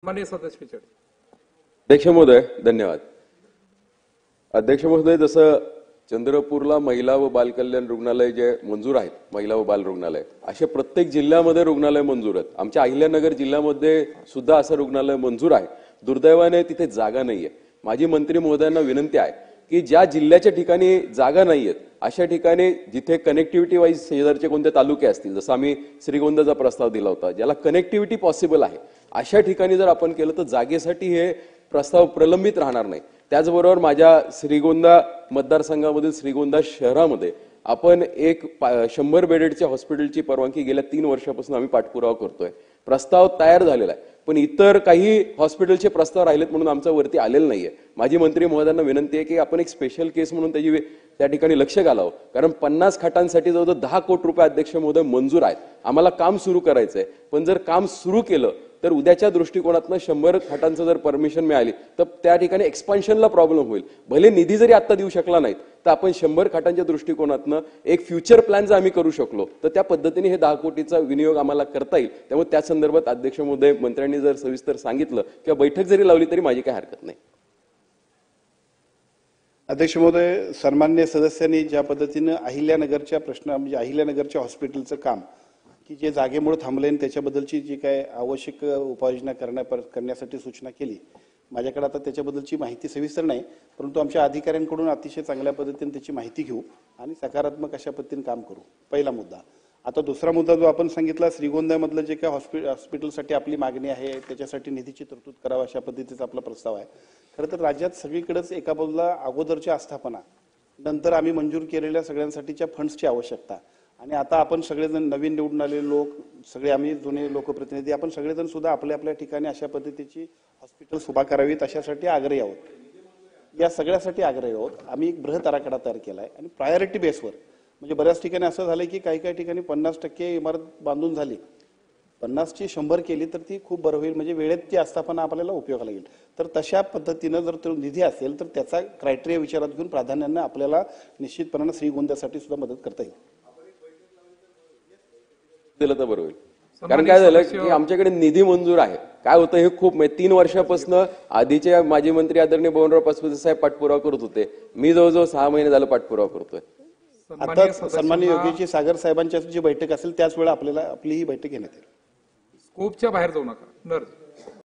माननीय सदस्य अध्यक्ष महोदय धन्यवाद। अध्यक्ष महोदय, जसं चंद्रपूरला महिला व बाल कल्याण रुग्णालय जे मंजूर आहेत, महिला व बाल रुग्णालय, असे प्रत्येक जिल्ह्यामध्ये रुग्णालय मंजूर आहेत। आमच्या अहिल्यानगर जिल्ह्यामध्ये सुद्धा असं रुग्णालय मंजूर आहे। दुर्दैवाने तिथे जागा नाहीये। माझी मंत्री महोदयांना विनंती आहे की ज्या जिल्ह्याच्या ठिकाणी जागा नाहीयेत अशा ठिकाणी जिथे कनेक्टिव्हिटी वाईज शेजारचे कोणते तालुके असतील, जसं आम्ही श्रीगोंदाचा प्रस्ताव दिला होता, ज्याला कनेक्टिव्हिटी पॉसिबल आहे, अशा ठिकाणी जर आपण केलं तर जागेसाठी हे प्रस्ताव प्रलंबित राहणार नाही। त्याचबरोबर माझ्या श्रीगोंदा मतदारसंघामधील श्रीगोंदा शहरामध्ये आपण एक 100 बेडेडच्या हॉस्पिटलची परवानगी गेल्या 3 वर्षापासून आम्ही पाठपुरावा करतोय। प्रस्ताव तयार झालेला आहे, पण इतर काही हॉस्पिटलचे प्रस्ताव राहिलेत म्हणून आमचा वरती आलेला नाहीये। माझी मंत्री महोदयांना विनंती आहे की आपण एक स्पेशल केस म्हणून त्या ठिकाणी लक्ष घालावं, कारण 50 खाटांसाठी जवळजवळ 10 कोटी रुपये अध्यक्ष महोदय मंजूर आहेत। आम्हाला काम सुरू करायचंय, पण जर काम सुरू केलं तर उद्याच्या दृष्टिकोनातून 100 खाटांचं जर परमिशन मिळाली तर त्या ठिकाणी एक्सपान्शनला प्रॉब्लेम होईल। भले निधी जरी आता देऊ शकला नाही तर आपण 100 खाटांच्या दृष्टिकोनातून एक फ्युचर प्लॅन जर आम्ही करू शकलो तर त्या पद्धतीने हे 10 कोटीचा विनियोग आम्हाला करता येईल। त्यामुळे त्या संदर्भात अध्यक्ष महोदय मंत्र्यांनी जर सविस्तर सांगितलं किंवा बैठक जरी लावली तरी माझी काही हरकत नाही। अध्यक्ष महोदय, सन्माननीय सदस्यांनी ज्या पद्धतीने अहिल्यानगरच्या प्रश्न म्हणजे अहिल्यानगरच्या हॉस्पिटलचं काम की जे जागेमुळे थांबले आणि त्याच्याबद्दलची जी काय आवश्यक उपाययोजना करण्यासाठी सूचना केली, माझ्याकडे आता त्याच्याबद्दलची माहिती सविस्तर नाही, परंतु आमच्या अधिकाऱ्यांकडून अतिशय चांगल्या पद्धतीने त्याची माहिती घेऊ आणि सकारात्मक अशा पद्धतीने काम करू। पहिला मुद्दा। आता दुसरा मुद्दा जो आपण सांगितला, श्रीगोंद्यामधलं जे काय हॉस्पिटलसाठी आपली मागणी आहे त्याच्यासाठी निधीची तरतूद करावा अशा पद्धतीचा आपला प्रस्ताव आहे। खरं तर राज्यात सगळीकडेच एका बाजूला अगोदरची आस्थापना, नंतर आम्ही मंजूर केलेल्या सगळ्यांसाठीच्या फंड्सची आवश्यकता आणि आता आपण सगळेजण नवीन निवडून आलेले लोक, सगळे आम्ही जुने लोकप्रतिनिधी, आपण सगळेजण सुद्धा आपल्या आपल्या ठिकाणी अशा पद्धतीची हॉस्पिटल्स उभा करावीत अशासाठी आग्रही आहोत। या सगळ्यासाठी आग्रही आहोत। आम्ही एक बृहत आराखडा तयार केला आहे आणि प्रायोरिटी बेसवर, म्हणजे बऱ्याच ठिकाणी असं झालंय की काही ठिकाणी 50% इमारत बांधून झाली, 50ची 100 केली तर ती खूप बरं होईल, म्हणजे वेळेत ती आस्थापना आपल्याला उपयोगाला येईल। तर तशा पद्धतीनं जर तो निधी असेल तर त्याचा क्रायटेरिया विचारात घेऊन प्राधान्याने आपल्याला निश्चितपणाने श्रीगोंद्यासाठी सुद्धा मदत करता येईल। दिलं तर बरं होईल, कारण काय झालं की आमच्याकडे निधी मंजूर आहे। काय होतं हे खूप 3 वर्षापासून आधीचे माजी मंत्री आदरणीय बबनराव पाचपुते साहेब पाठपुरावा करत होते, मी जवळजवळ 6 महिने झालं पाठपुरावा करतोय। आता सन्माननीय योगेश सागर साहेबांची जी बैठक असेल त्याच वेळेला आपल्याला आपली ही बैठक घेण्यात येईल। स्कोपच्या बाहेर जाऊ नका।